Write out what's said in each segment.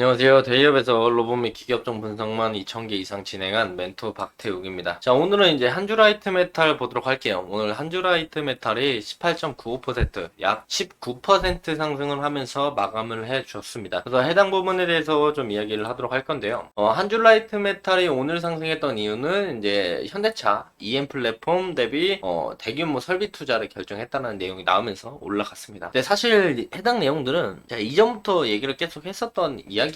안녕하세요. 대기업에서 로봇 및 기계업종 분석만 2000개 이상 진행한 멘토 박태욱입니다. 자, 오늘은 이제 한주라이트 메탈 보도록 할게요. 오늘 한주라이트 메탈이 18.95%, 약 19% 상승을 하면서 마감을 해줬습니다. 그래서 해당 부분에 대해서 좀 이야기를 하도록 할 건데요. 한주라이트 메탈이 오늘 상승했던 이유는 이제 현대차 EM 플랫폼 대비 대규모 설비 투자를 결정했다는 내용이 나오면서 올라갔습니다. 근데 사실 해당 내용들은 제가 이전부터 얘기를 계속 했었던 이야기예요.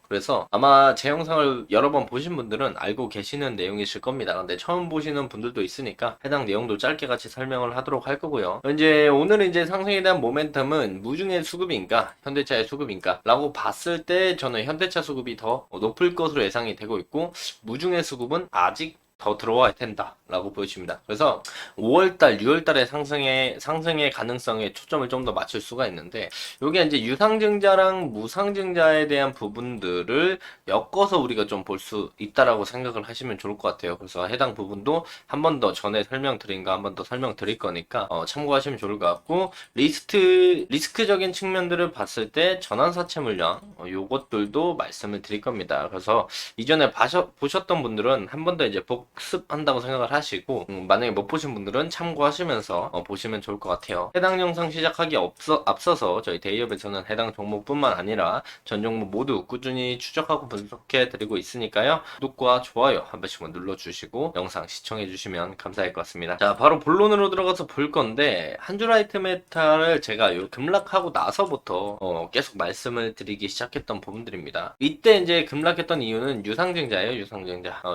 그래서 아마 제 영상을 여러 번 보신 분들은 알고 계시는 내용이실 겁니다. 근데 처음 보시는 분들도 있으니까 해당 내용도 짧게 같이 설명을 하도록 할 거고요. 이제 오늘은 이제 상승에 대한 모멘텀은 무중의 수급인가 현대차의 수급인가 라고 봤을 때 저는 현대차 수급이 더 높을 것으로 예상이 되고 있고, 무중의 수급은 아직 더 들어와야 된다 라고 보여집니다. 그래서 5월달, 6월달의 상승의 가능성에 초점을 좀 더 맞출 수가 있는데, 요게 이제 유상증자랑 무상증자에 대한 부분들을 엮어서 우리가 좀 볼 수 있다라고 생각을 하시면 좋을 것 같아요. 그래서 해당 부분도 한 번 더 전에 설명드린 거 한 번 더 설명드릴 거니까 참고하시면 좋을 것 같고, 리스크적인 측면들을 봤을 때 전환사채 물량 요것들도 말씀을 드릴 겁니다. 그래서 이전에 보셨던 분들은 한 번 더 이제 복습한다고 생각을 하시고, 만약에 못 보신 분들은 참고하시면서 보시면 좋을 것 같아요. 해당 영상 시작하기 앞서서 저희 대기업에서는 해당 종목뿐만 아니라 전 종목 모두 꾸준히 추적하고 분석해 드리고 있으니까요. 구독과 좋아요 한 번씩만 눌러주시고 영상 시청해 주시면 감사할 것 같습니다. 자, 바로 본론으로 들어가서 볼 건데, 한주라이트 메탈을 제가 요 급락하고 나서부터 계속 말씀을 드리기 시작했던 부분들입니다. 이때 이제 급락했던 이유는 유상증자예요.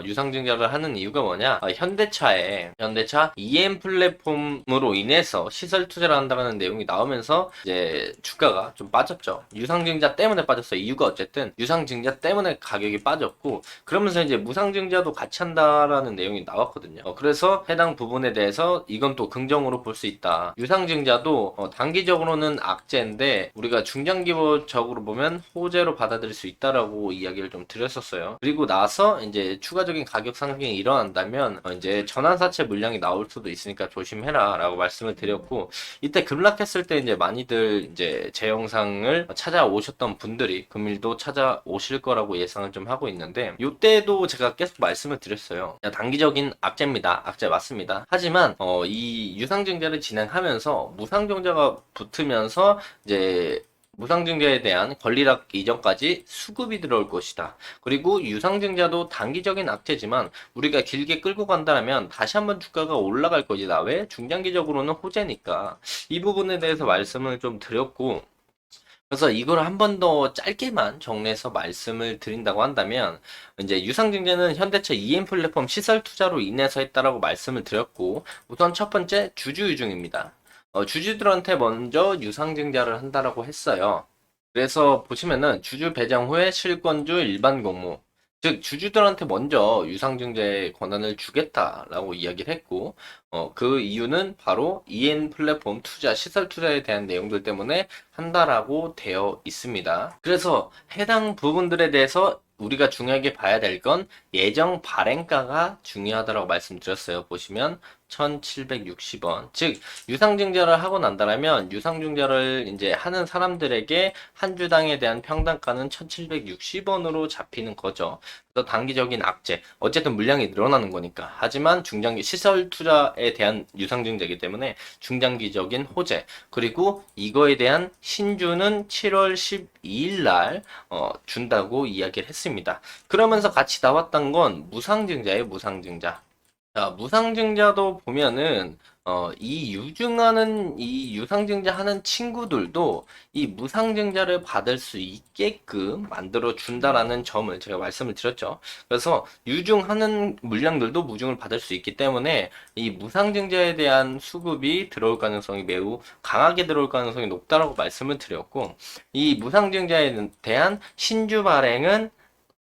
유상증자를 하는 이유가 뭐냐? 현대차 EM 플랫폼으로 인해서 시설 투자를 한다는 내용이 나오면서 이제 주가가 좀 빠졌죠. 유상증자 때문에 빠졌어요. 이유가 어쨌든 유상증자 때문에 가격이 빠졌고, 그러면서 이제 무상증자도 같이 한다라는 내용이 나왔거든요. 그래서 해당 부분에 대해서 이건 또 긍정으로 볼 수 있다. 유상증자도 단기적으로는 악재인데 우리가 중장기적으로 보면 호재로 받아들일 수 있다라고 이야기를 좀 드렸었어요. 그리고 나서 이제 추가적인 가격 상승이 일어난다면 이제 전환사채 물량이 나올 수도 있으니까 조심해라 라고 말씀을 드렸고, 이때 급락했을 때 이제 많이들 이제 제 영상을 찾아오셨던 분들이 금일도 찾아오실 거라고 예상을 좀 하고 있는데, 이때도 제가 계속 말씀을 드렸어요. 단기적인 악재입니다. 악재 맞습니다. 하지만 이 유상증자를 진행하면서 무상증자가 붙으면서 이제 무상증자에 대한 권리락 이전까지 수급이 들어올 것이다. 그리고 유상증자도 단기적인 악재지만 우리가 길게 끌고 간다면 다시 한번 주가가 올라갈 것이다. 왜? 중장기적으로는 호재니까. 이 부분에 대해서 말씀을 좀 드렸고, 그래서 이걸 한 번 더 짧게만 정리해서 말씀을 드린다고 한다면, 이제 유상증자는 현대차 EM 플랫폼 시설 투자로 인해서 했다라고 말씀을 드렸고, 우선 첫 번째 주주유중입니다. 주주들한테 먼저 유상증자를 한다라고 했어요. 그래서 보시면은 주주 배정 후에 실권주 일반 공모, 즉 주주들한테 먼저 유상증자의 권한을 주겠다라고 이야기를 했고, 그 이유는 바로 EN 플랫폼 투자, 시설 투자에 대한 내용들 때문에 한다라고 되어 있습니다. 그래서 해당 부분들에 대해서 우리가 중요하게 봐야 될 건 예정 발행가가 중요하다고 말씀드렸어요. 보시면 1760원. 즉, 유상증자를 하고 난다면 유상증자를 이제 하는 사람들에게 한 주당에 대한 평당가는 1760원으로 잡히는 거죠. 그래서 단기적인 악재. 어쨌든 물량이 늘어나는 거니까. 하지만 중장기 시설 투자에 대한 유상증자이기 때문에 중장기적인 호재. 그리고 이거에 대한 신주는 7월 12일 날 준다고 이야기를 했습니다. 그러면서 같이 나왔던 건 무상증자예요, 무상증자. 자, 무상증자도 보면은, 이 유상증자 하는 친구들도 이 무상증자를 받을 수 있게끔 만들어 준다라는 점을 제가 말씀을 드렸죠. 그래서 유중하는 물량들도 무중을 받을 수 있기 때문에 이 무상증자에 대한 수급이 들어올 가능성이 매우 강하게 들어올 가능성이 높다라고 말씀을 드렸고, 이 무상증자에 대한 신주 발행은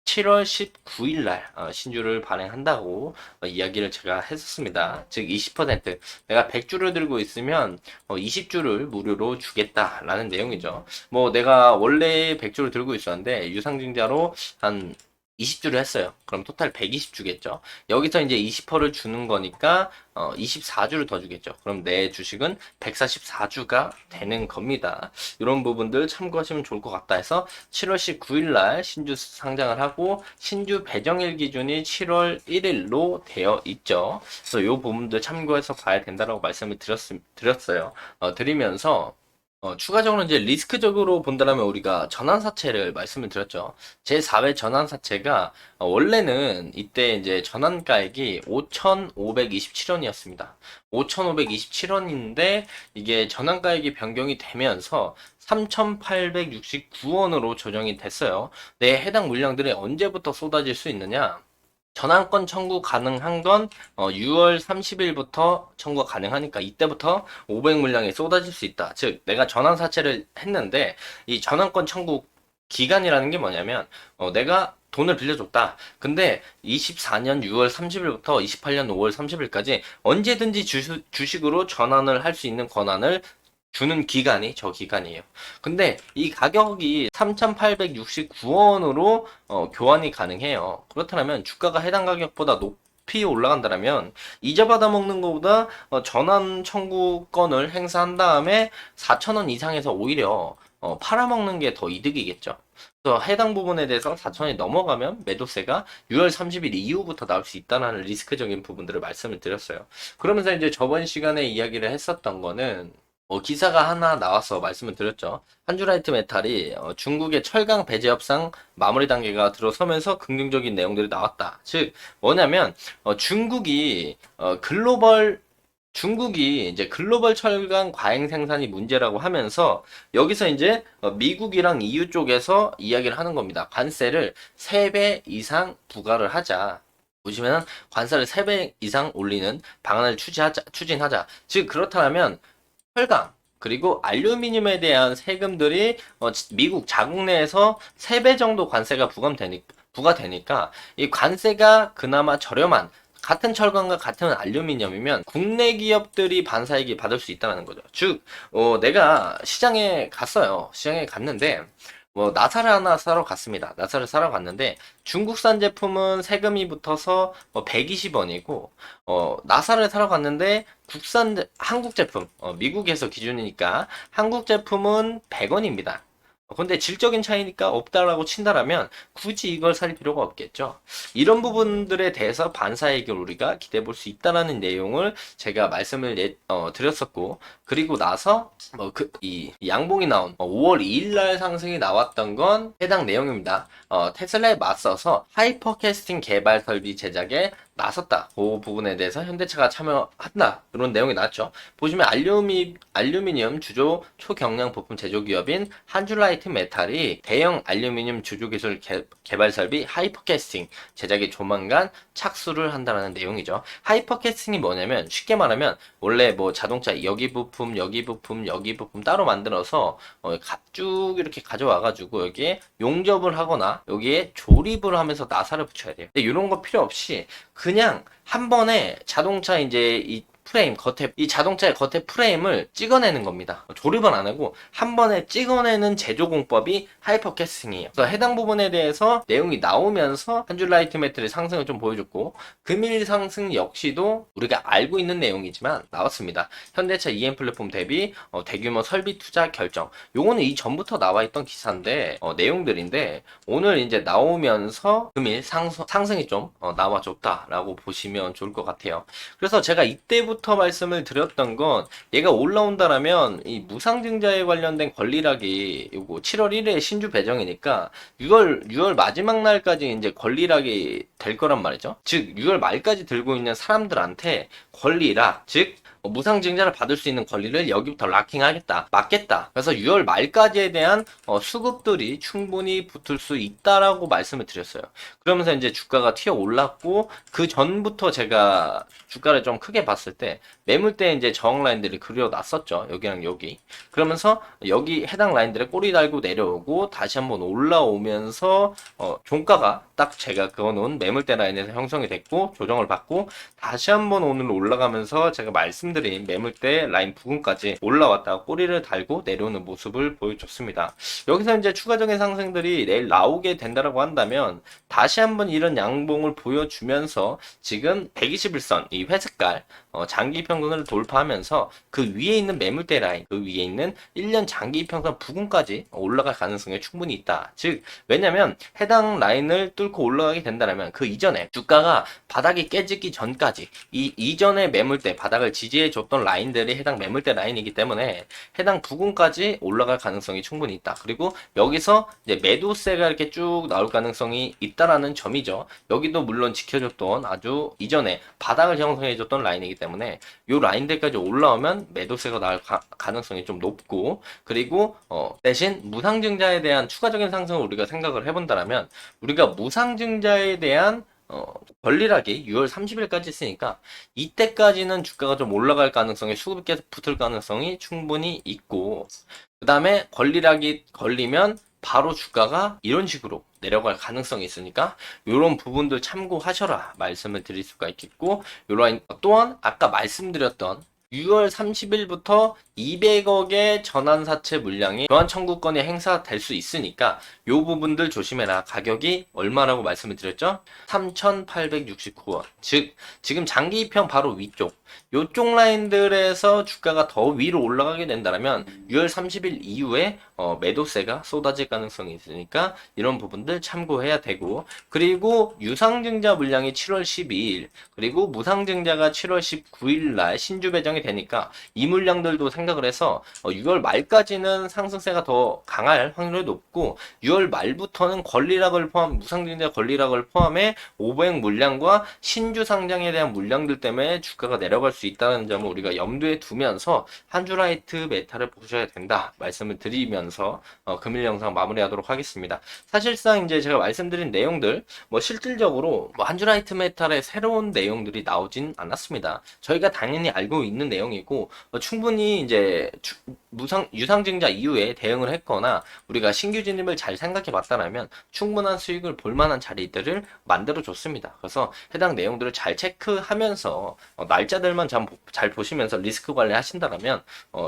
7월 19일 날 신주를 발행한다고 이야기를 제가 했었습니다. 즉 20%, 내가 100주를 들고 있으면 20주를 무료로 주겠다라는 내용이죠. 뭐 내가 원래 100주를 들고 있었는데 유상증자로 한 20주를 했어요. 그럼 토탈 120주겠죠. 여기서 이제 20%를 주는 거니까 24주를 더 주겠죠. 그럼 내 주식은 144주가 되는 겁니다. 이런 부분들 참고하시면 좋을 것 같다 해서 7월 19일 날 신주 상장을 하고 신주 배정일 기준이 7월 1일로 되어 있죠. 그래서 이 부분들 참고해서 봐야 된다라고 말씀을 드렸어요. 드리면서 추가적으로 이제 리스크적으로 본다면 우리가 전환사채를 말씀을 드렸죠. 제4회 전환사채가 원래는 이때 이제 전환가액이 5,527원이었습니다. 5,527원인데 이게 전환가액이 변경이 되면서 3,869원으로 조정이 됐어요. 내 해당 물량들이 언제부터 쏟아질 수 있느냐? 전환권 청구 가능한 건 6월 30일부터 청구가 가능하니까 이때부터 500물량이 쏟아질 수 있다. 즉 내가 전환 사채를 했는데 이 전환권 청구 기간이라는 게 뭐냐면 내가 돈을 빌려줬다. 근데 24년 6월 30일부터 28년 5월 30일까지 언제든지 주식으로 전환을 할 수 있는 권한을 주는 기간이 저 기간이에요. 근데 이 가격이 3,869원으로 교환이 가능해요. 그렇다면 주가가 해당 가격보다 높이 올라간다면 이자 받아 먹는 것보다 전환 청구권을 행사한 다음에 4,000원 이상에서 오히려 팔아먹는 게 더 이득이겠죠. 그래서 해당 부분에 대해서 4,000원이 넘어가면 매도세가 6월 30일 이후부터 나올 수 있다는 리스크적인 부분들을 말씀을 드렸어요. 그러면서 이제 저번 시간에 이야기를 했었던 거는 기사가 하나 나와서 말씀을 드렸죠. 한주라이트 메탈이 중국의 철강 배제 협상 마무리 단계가 들어서면서 긍정적인 내용들이 나왔다. 즉 뭐냐면 중국이 이제 글로벌 철강 과잉 생산이 문제라고 하면서 여기서 이제 미국이랑 EU 쪽에서 이야기를 하는 겁니다. 관세를 3배 이상 부과를 하자. 보시면은 관세를 3배 이상 올리는 방안을 추진하자. 즉 그렇다면 철강 그리고 알루미늄에 대한 세금들이 미국 자국 내에서 3배 정도 관세가 부과되니까 이 관세가 그나마 저렴한 같은 철강과 같은 알루미늄이면 국내 기업들이 반사이익이 받을 수 있다는 거죠. 즉, 내가 시장에 갔어요. 시장에 갔는데 나사를 하나 사러 갔습니다. 나사를 사러 갔는데 중국산 제품은 세금이 붙어서 120원이고 나사를 사러 갔는데 한국 제품 미국에서 기준이니까 한국 제품은 100원입니다. 근데 질적인 차이니까 없다라고 친다라면 굳이 이걸 살 필요가 없겠죠. 이런 부분들에 대해서 반사이익을 우리가 기대해 볼 수 있다라는 내용을 제가 말씀을 드렸었고, 그리고 나서 이 양봉이 나온 5월 2일 날 상승이 나왔던 건 해당 내용입니다. 테슬라에 맞서서 하이퍼캐스팅 개발 설비 제작에 나섰다. 그 부분에 대해서 현대차가 참여한다. 이런 내용이 나왔죠. 보시면 알루미늄 주조 초경량 부품 제조 기업인 한줄라이트 메탈이 대형 알루미늄 주조 기술 개발 설비 하이퍼캐스팅 제작에 조만간 착수를 한다는 내용이죠. 하이퍼캐스팅이 뭐냐면 쉽게 말하면 원래 자동차 여기 부품 따로 만들어서 쭉 이렇게 가져와가지고 여기에 용접을 하거나 여기에 조립을 하면서 나사를 붙여야 돼요. 근데 이런 거 필요 없이 그냥 한 번에 자동차 이제 이 자동차의 겉에 프레임을 찍어내는 겁니다. 조립은 안 하고 한 번에 찍어내는 제조 공법이 하이퍼캐스팅이에요. 그래서 해당 부분에 대해서 내용이 나오면서 한줄라이트 메탈의 상승을 좀 보여줬고 금일 상승 역시도 우리가 알고 있는 내용이지만 나왔습니다. 현대차 EM 플랫폼 대비 대규모 설비 투자 결정. 요거는 이전부터 나와 있던 기사인데 내용들인데 오늘 이제 나오면서 금일 상승이 좀 나와줬다라고 보시면 좋을 것 같아요. 그래서 제가 이때부터 말씀을 드렸던 건 얘가 올라온다라면 이 무상증자에 관련된 권리락이 요거 7월 1일에 신주 배정이니까 6월 마지막 날까지 이제 권리락이 될 거란 말이죠. 즉 6월 말까지 들고 있는 사람들한테 권리락, 즉 무상증자를 받을 수 있는 권리를 여기부터 락킹하겠다, 막겠다. 그래서 6월 말까지에 대한 수급들이 충분히 붙을 수 있다라고 말씀을 드렸어요. 그러면서 이제 주가가 튀어 올랐고 그 전부터 제가 주가를 좀 크게 봤을 때 매물대 이제 저항 라인들을 그려놨었죠. 여기랑 여기. 그러면서 여기 해당 라인들에 꼬리 달고 내려오고 다시 한번 올라오면서 종가가 딱 제가 그어놓은 매물대 라인에서 형성이 됐고 조정을 받고 다시 한번 오늘 올라가면서 제가 말씀드린 말씀드린 매물대 라인 부근까지 올라왔다가 꼬리를 달고 내려오는 모습을 보여줬습니다. 여기서 이제 추가적인 상승들이 내일 나오게 된다라고 한다면 다시 한번 이런 양봉을 보여주면서 지금 121선 이 회색깔 장기 평균을 돌파하면서 그 위에 있는 매물대 라인, 그 위에 있는 1년 장기 평균 부근까지 올라갈 가능성이 충분히 있다. 즉 왜냐면 해당 라인을 뚫고 올라가게 된다면 그 이전에 주가가 바닥이 깨지기 전까지 이 이전의 매물대 바닥을 지지해 줬던 라인들이 해당 매물대 라인이기 때문에 해당 부근까지 올라갈 가능성이 충분히 있다. 그리고 여기서 이제 매도세가 이렇게 쭉 나올 가능성이 있다라는 점이죠. 여기도 물론 지켜줬던 아주 이전에 바닥을 형성해 줬던 라인이기 때문에 이 라인들까지 올라오면 매도세가 나올 가능성이 좀 높고, 그리고 대신 무상증자에 대한 추가적인 상승을 우리가 생각을 해본다면 우리가 무상증자에 대한 권리락이 6월 30일까지 있으니까 이때까지는 주가가 좀 올라갈 가능성이 수급이 계속 붙을 가능성이 충분히 있고, 그 다음에 권리락이 걸리면 바로 주가가 이런 식으로 내려갈 가능성이 있으니까 이런 부분들 참고하셔라 말씀을 드릴 수가 있겠고, 이런 또한 아까 말씀드렸던 6월 30일부터 200억의 전환사채 물량이 교환 청구권이 행사될 수 있으니까 이 부분들 조심해라. 가격이 얼마라고 말씀을 드렸죠? 3,869원. 즉 지금 장기 입형 바로 위쪽 요쪽 라인들에서 주가가 더 위로 올라가게 된다면 6월 30일 이후에 매도세가 쏟아질 가능성이 있으니까 이런 부분들 참고해야 되고, 그리고 유상증자 물량이 7월 12일 그리고 무상증자가 7월 19일 날 신주 배정이 되니까 이 물량들도 생각을 해서 6월 말까지는 상승세가 더 강할 확률이 높고, 6월 말부터는 권리락을 포함 무상증자 권리락을 포함해 오버행 물량과 신주 상장에 대한 물량들 때문에 주가가 내려갈 수 있다는 점을 우리가 염두에 두면서 한주라이트 메타를 보셔야 된다 말씀을 드리면서 금일 영상 마무리하도록 하겠습니다. 사실상 이제 제가 말씀드린 내용들 실질적으로 한주라이트 메탈의 새로운 내용들이 나오진 않았습니다. 저희가 당연히 알고 있는 내용이고 충분히 이제 유상증자 이후에 대응을 했거나 우리가 신규 진입을 잘 생각해 봤다면 충분한 수익을 볼 만한 자리들을 만들어 줬습니다. 그래서 해당 내용들을 잘 체크하면서 날짜들만 잘 보시면서 리스크 관리 하신다면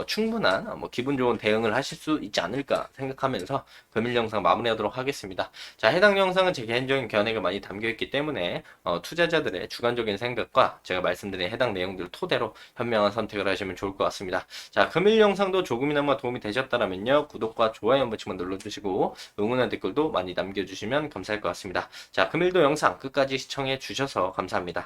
충분한 기분 좋은 대응을 하실 수 있지 않을까 생각하면서 금일 영상 마무리하도록 하겠습니다. 자, 해당 영상은 제 개인적인 견해가 많이 담겨 있기 때문에 투자자들의 주관적인 생각과 제가 말씀드린 해당 내용들 토대로 현명한 선택을 하시면 좋을 것 같습니다. 자, 금일 영상도 조금이나마 도움이 되셨다면요, 구독과 좋아요 한 번씩만 눌러주시고 응원의 댓글도 많이 남겨주시면 감사할 것 같습니다. 자, 금일도 영상 끝까지 시청해 주셔서 감사합니다.